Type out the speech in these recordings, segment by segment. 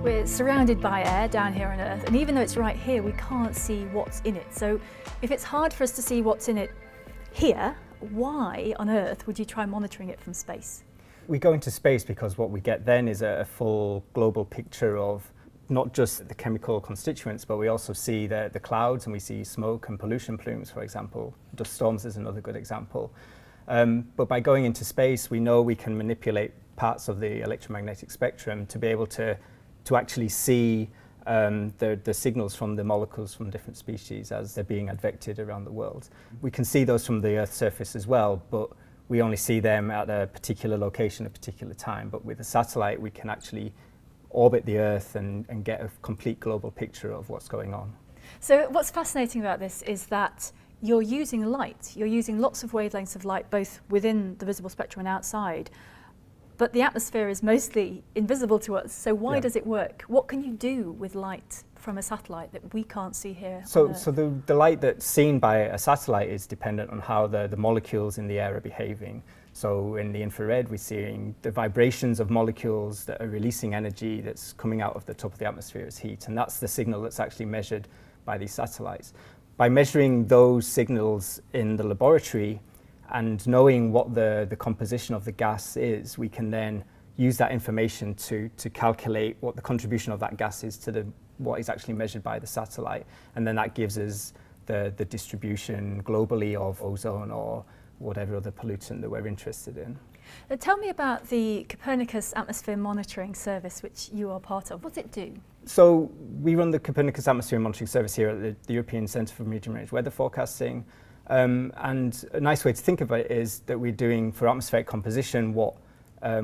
We're surrounded by air down here on Earth, and even though it's right here, we can't see what's in it. So if it's hard for us to see what's in it here, why on Earth would you try monitoring it from space? We go into space because what we get then is a full global picture of not just the chemical constituents, but we also see the clouds, and we see smoke and pollution plumes, for example. Dust storms is another good example. But by going into space, we know we can manipulate parts of the electromagnetic spectrum to be able to actually see the signals from the molecules from different species as they're being advected around the world. We can see those from the Earth's surface as well, but we only see them at a particular location, a particular time. But with a satellite, we can actually orbit the Earth and get a complete global picture of what's going on. So what's fascinating about this is that you're using light. You're using lots of wavelengths of light, both within the visible spectrum and outside. But the atmosphere is mostly invisible to us. So why does it work? What can you do with light from a satellite that we can't see here on Earth? So the light that's seen by a satellite is dependent on how the molecules in the air are behaving. So in the infrared, we're seeing the vibrations of molecules that are releasing energy that's coming out of the top of the atmosphere as heat. And that's the signal that's actually measured by these satellites. By measuring those signals in the laboratory and knowing what the composition of the gas is, we can then use that information to calculate what the contribution of that gas is to what is actually measured by the satellite. And then that gives us the distribution globally of ozone or whatever other pollutant that we're interested in. Tell me about the Copernicus Atmosphere Monitoring Service, which you are part of. What does it do? So we run the Copernicus Atmosphere Monitoring Service here at the European Centre for Medium-Range Weather Forecasting. And a nice way to think of it is that we're doing for atmospheric composition what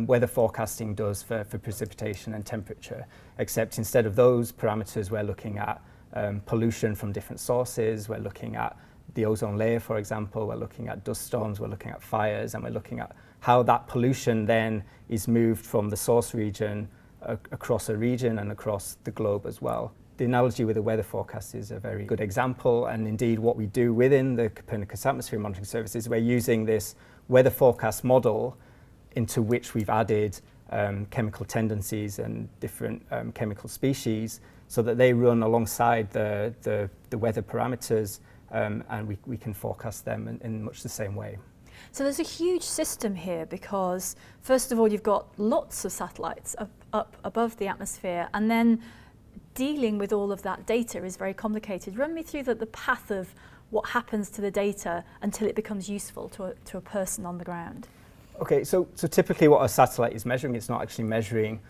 weather forecasting does for precipitation and temperature, except instead of those parameters, we're looking at pollution from different sources, we're looking at the ozone layer, for example, we're looking at dust storms, we're looking at fires, and we're looking at how that pollution then is moved from the source region across a region and across the globe as well. The analogy with the weather forecast is a very good example, and indeed what we do within the Copernicus Atmosphere Monitoring Service is we're using this weather forecast model into which we've added chemical tendencies and different chemical species so that they run alongside the weather parameters, and we can forecast them in much the same way. So there's a huge system here because, first of all, you've got lots of satellites up above the atmosphere, and then dealing with all of that data is very complicated. Run me through the path of what happens to the data until it becomes useful to a person on the ground. Okay, so typically what a satellite is measuring, it's not actually measuring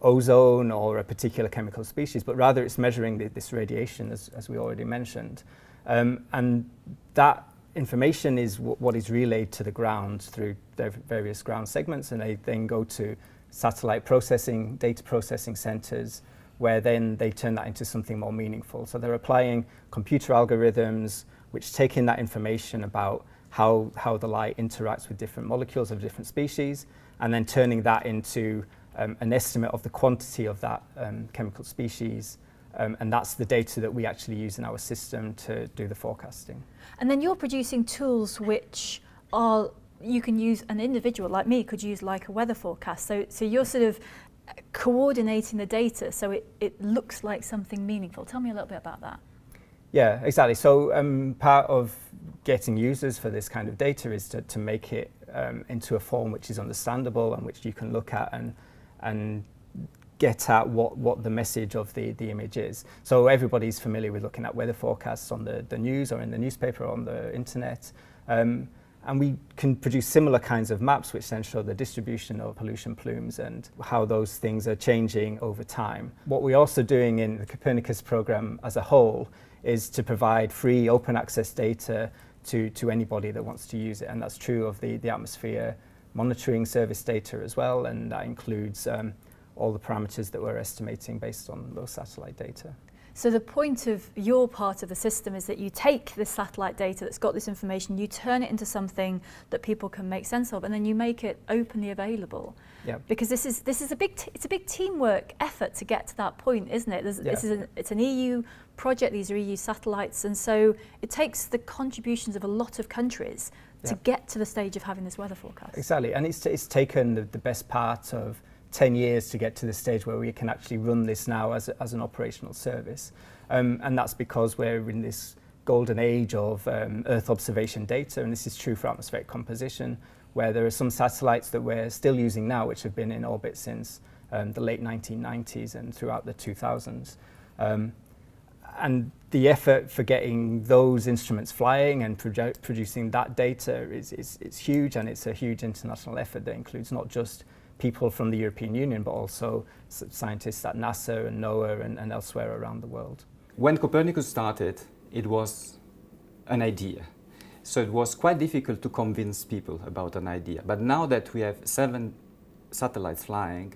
ozone or a particular chemical species, but rather it's measuring this radiation, as we already mentioned. And that information is what is relayed to the ground through their various ground segments, and they then go to satellite processing, data processing centers, where then they turn that into something more meaningful. So they're applying computer algorithms which take in that information about how the light interacts with different molecules of different species, and then turning that into an estimate of the quantity of that chemical species. And that's the data that we actually use in our system to do the forecasting. And then you're producing tools which you can use, an individual like me could use like a weather forecast. So you're sort of coordinating the data so it looks like something meaningful. Tell me a little bit about that. Yeah, exactly. So part of getting users for this kind of data is to make it into a form which is understandable and which you can look at and get at what the message of the image is. So everybody's familiar with looking at weather forecasts on the news or in the newspaper or on the internet. And we can produce similar kinds of maps which then show the distribution of pollution plumes and how those things are changing over time. What we're also doing in the Copernicus program as a whole is to provide free open access data to anybody that wants to use it, and that's true of the atmosphere monitoring service data as well, and that includes all the parameters that we're estimating based on those satellite data. So the point of your part of the system is that you take this satellite data that's got this information, you turn it into something that people can make sense of, and then you make it openly available. Yeah. Because this is a big teamwork effort to get to that point, isn't it? It's an EU project. These are EU satellites, and so it takes the contributions of a lot of countries to get to the stage of having this weather forecast. Exactly, and it's taken the best part of 10 years to get to the stage where we can actually run this now as an operational service. And that's because we're in this golden age of Earth observation data, and this is true for atmospheric composition, where there are some satellites that we're still using now which have been in orbit since the late 1990s and throughout the 2000s. And the effort for getting those instruments flying and producing that data is huge, and it's a huge international effort that includes not just people from the European Union, but also scientists at NASA and NOAA and elsewhere around the world. When Copernicus started, it was an idea. So it was quite difficult to convince people about an idea. But now that we have 7 satellites flying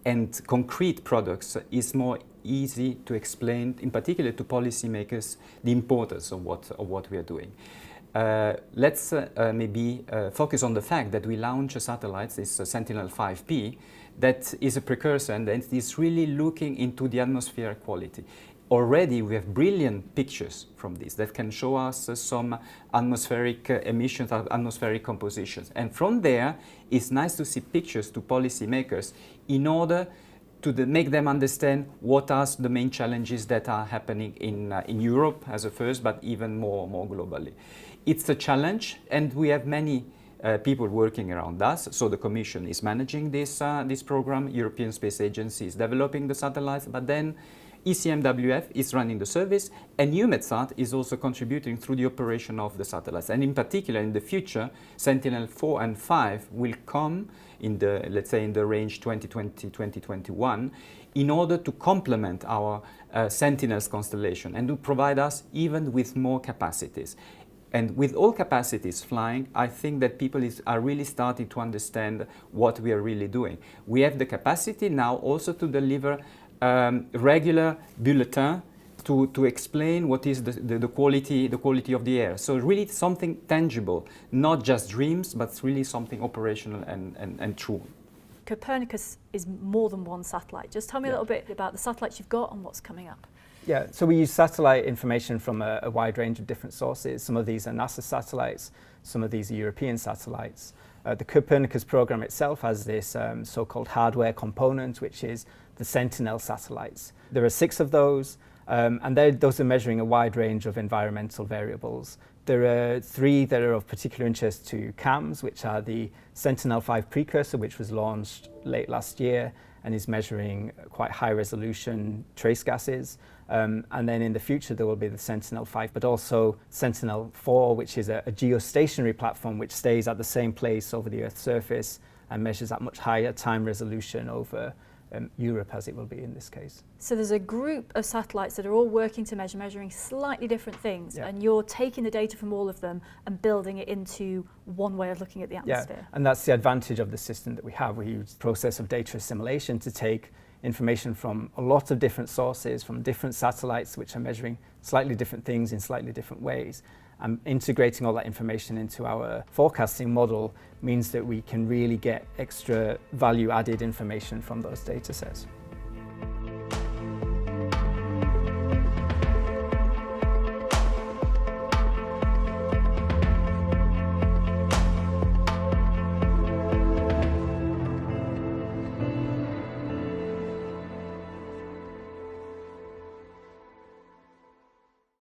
and concrete products, it's more easy to explain, in particular to policymakers, the importance of what we are doing. Let's maybe focus on the fact that we launch satellites, this Sentinel-5P, that is a precursor and it is really looking into the atmosphere quality. Already we have brilliant pictures from this that can show us some atmospheric emissions, atmospheric compositions. And from there, it's nice to see pictures to policymakers in order to make them understand what are the main challenges that are happening in Europe as a first, but even more globally. It's a challenge, and we have many people working around us. So the Commission is managing this program, European Space Agency is developing the satellites, but then ECMWF is running the service, and EUMETSAT is also contributing through the operation of the satellites. And in particular, in the future, Sentinel-4 and 5 will come in the, let's say, in the range 2020-2021, in order to complement our Sentinels constellation and to provide us even with more capacities. And with all capacities flying, I think that people are really starting to understand what we are really doing. We have the capacity now also to deliver regular bulletin to explain what is the quality of the air. So really something tangible, not just dreams, but really something operational and true. Copernicus is more than one satellite. Just tell me a little bit about the satellites you've got and what's coming up. Yeah, so we use satellite information from a wide range of different sources. Some of these are NASA satellites, some of these are European satellites. The Copernicus program itself has this so-called hardware component, which is the Sentinel satellites. There are 6 of those, and those are measuring a wide range of environmental variables. There are 3 that are of particular interest to CAMS, which are the Sentinel-5 precursor, which was launched late last year and is measuring quite high resolution trace gases. And then in the future there will be the Sentinel-5, but also Sentinel-4, which is a geostationary platform which stays at the same place over the Earth's surface and measures at much higher time resolution over Europe, as it will be in this case. So there's a group of satellites that are all working to measuring slightly different things, and you're taking the data from all of them and building it into one way of looking at the atmosphere. Yeah, and that's the advantage of the system that we have. We use the process of data assimilation to take information from a lot of different sources, from different satellites which are measuring slightly different things in slightly different ways. And integrating all that information into our forecasting model means that we can really get extra value-added information from those data sets.